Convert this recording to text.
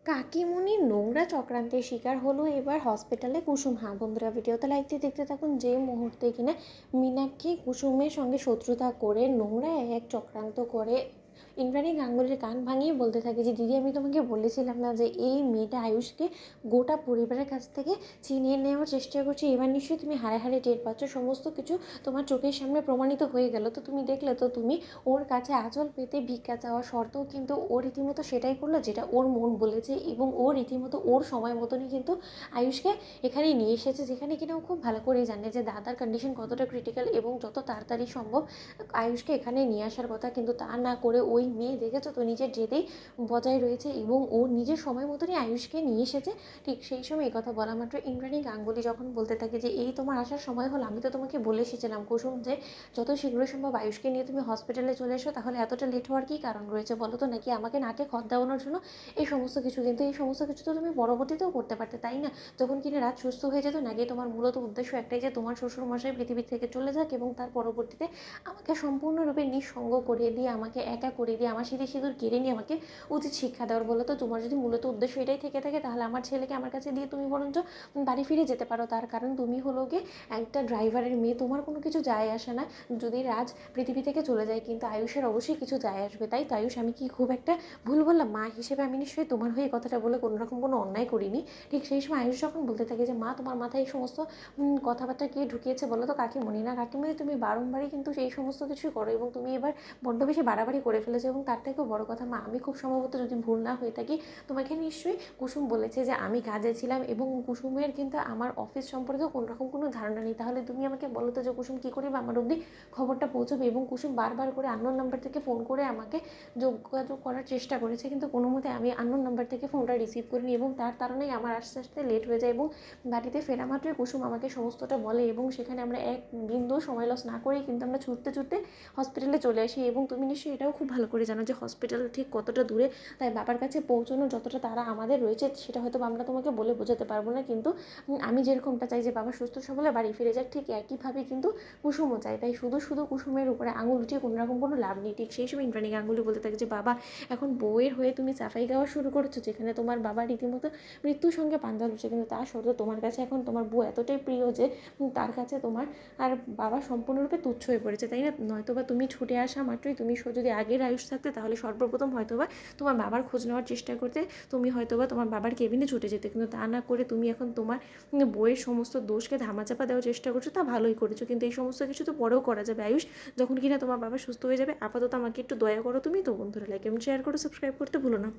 কাকিমুনির নোংরা চক্রান্তের শিকার হলো এবার হসপিটালে কুসুম। হ্যাঁ বন্ধুরা, ভিডিওতে লাইক দিয়ে দেখতে থাকুন। যে মুহূর্তে কিনা মীনাক্ষী কুসুমের সঙ্গে শত্রুতা করে নোংরা এক চক্রান্ত করে ইন্দ্রাণী গাঙ্গুলির কান ভাঙিয়ে বলতে থাকে যে দিদি, আমি তোমাকে বলেছিলাম না যে এই মেয়েটা আয়ুষকে গোটা পরিবারের কাছ থেকে ছিনিয়ে নেওয়ার চেষ্টা করছে। এবার নিশ্চয়ই তুমি হাড়ে হাড়ে টের পাচ্ছ, সমস্ত কিছু তোমার চোখের সামনে প্রমাণিত হয়ে গেল। তো তুমি দেখলে তো, তুমি ওর কাছে আঁচল পেতে ভিক্ষা চাওয়া সত্ত্বেও কিন্তু ও রীতিমতো সেটাই করলো যেটা ওর মন বলেছে, এবং ও রীতিমতো ওর সময় মতনই কিন্তু আয়ুষকে এখানে নিয়ে এসেছে, যেখানে কিনা ও খুব ভালো করেই জানে যে দাদার কন্ডিশন কতটা ক্রিটিক্যাল এবং যত তাড়াতাড়ি সম্ভব আয়ুষকে এখানে নিয়ে আসার কথা। কিন্তু তা না করে ওই মেয়ে, দেখেছো তো, নিজের জেদেই বজায় রয়েছে এবং ও নিজের সময় মতনই আয়ুষকে নিয়ে এসেছে। ঠিক সেই সময় এই কথা বলা মাত্র ইন্দ্রাণী গাঙ্গুলি যখন বলতে থাকে যে এই তোমার আসার সময় হলো, আমি তো তোমাকে বলে এসেছিলাম কুসুম যে যত শীঘ্র সম্ভব আয়ুষকে নিয়ে তুমি হসপিটালে চলে এসো। তাহলে এতটা লেট হওয়ার কী কারণ রয়েছে বলো তো? নাকি আমাকে নাকে খত দেওয়ানোর জন্য এই সমস্ত কিছু? কিন্তু এই সমস্ত কিছু তো তুমি পরবর্তীতেও করতে পারতে, তাই না? যখন কিনা রাত সুস্থ হয়ে যেত। নাকি তোমার মূলত উদ্দেশ্য একটাই যে তোমার শ্বশুরমশাই পৃথিবী থেকে চলে যাক এবং তার পরবর্তীতে আমাকে সম্পূর্ণরূপে নিঃসঙ্গ করে দিয়ে, আমাকে একা করে দিয়ে, আমার সিঁদুর সিঁদুর কেড়ে নিয়ে আমাকে উচিত শিক্ষা দেওয়ার? বলো তো, তোমার যদি মূলত উদ্দেশ্য এটাই থেকে থাকে তাহলে আমার ছেলেকে আমার কাছে দিয়ে তুমি বরঞ্চ বাড়ি ফিরে যেতে পারো। তার কারণ তুমি হলো গিয়ে একটা ড্রাইভারের মেয়ে, তোমার কোনো কিছু যায় আসে না যদি রাজ পৃথিবী থেকে চলে যায়, কিন্তু আয়ুষের অবশ্যই কিছু যায় আসবে। তাই তো আয়ুষ, আমি কি খুব একটা ভুল বললাম? মা হিসেবে আমি নিশ্চয়ই তোমার হয়ে কথাটা বলে কোনোরকম কোনো অন্যায় করিনি। ঠিক সেই সময় আয়ুষ যখন বলতে থাকে যে মা, তোমার মাথায় এই সমস্ত কথাবার্তা কে ঢুকিয়েছে বলো তো? কাকিমণি। না কাকিমণি, তুমি বারংবারই কিন্তু সেই সমস্ত কিছুই করো এবং তুমি এবার বড্ড বেশি বাড়াবাড়ি করে ফেলেছো। এবং তার থেকেও বড় কথা মা, আমি খুব সম্ভবত যদি ভুল না হয়ে থাকি, তোমাকে নিশ্চয়ই কুসুম বলেছে যে আমি কাজে ছিলাম এবং কুসুমের কিন্তু আমার অফিস সম্পর্কেও কোনোরকম কোনো ধারণা নেই। তাহলে তুমি আমাকে বলো তো যে কুসুম কী করে বা আমার অবধি খবরটা পৌঁছবে? এবং কুসুম বারবার করে আননোন নাম্বার থেকে ফোন করে আমাকে যোগাযোগ করার চেষ্টা করেছে, কিন্তু কোনো মতে আমি আননোন নাম্বার থেকে ফোনটা রিসিভ করিনি এবং তার কারণেই আমার আস্তে আস্তে লেট হয়ে যায়। এবং বাড়িতে ফেরা মাত্রই কুসুম আমাকে সমস্তটা বলে এবং সেখানে আমরা এক বিন্দু সময় লস না করেই কিন্তু আমরা ছুটতে ছুটতে হসপিটালে চলে আসি। এবং তুমি নিশ্চয়ই এটাও খুব ভালো করে জানো যে হসপিটাল ঠিক কতটা দূরে। তাই বাবার কাছে পৌঁছানোর যতটা তারা আমাদের রয়েছে সেটা হয়তো আমরা তোমাকে বলে বোঝাতে পারবো না, কিন্তু আমি যেরকমটা চাই যে বাবা সুস্থ সবলে বাড়ি ফিরে যাক, ঠিক একইভাবে কিন্তু কুসুমও চাই। তাই শুধু শুধু কুসুমের উপরে আঙুল উঠিয়ে কোনো রকম কোনো লাভ নেই। ঠিক সেই সময় ইন্দ্রাণী গাঙ্গুলি বলতে থাকে যে বাবা, এখন বউয়ের হয়ে তুমি সাফাই গাওয়া শুরু করেছো, যেখানে তোমার বাবা রীতিমতো মৃত্যুর সঙ্গে পাঞ্জা লড়ছে, কিন্তু তা সত্ত্বেও তোমার কাছে এখন তোমার বউ এতটাই প্রিয় যে তার কাছে তোমার আর বাবা সম্পূর্ণরূপে তুচ্ছ হয়ে পড়েছে, তাই না? নয়তোবা তুমি ছুটে আসা মাত্রই, তুমি যদি আগের আয়ুষ থাকতে তাহলে সর্বপ্রথম হয়তোবা তোমার বাবার খোঁজ নেওয়ার চেষ্টা করতে, তুমি হয়তোবা তোমার বাবার কেবিনে ছুটে যেতে, কিন্তু তা না করে তুমি এখন তোমার বইয়ের সমস্ত দোষকে ধামাচাপা দেওয়ার চেষ্টা করছো। তা ভালোই করেছো, কিন্তু এই সমস্ত কিছু তো পরেও করা যাবে আয়ুষ, যখন কিনা তোমার বাবা সুস্থ হয়ে যাবে। আপাতত আমাকে একটু দয়া করো তুমি। তো বন্ধুরা, লাইক এবং শেয়ার করো, সাবস্ক্রাইব করতে ভুলো না।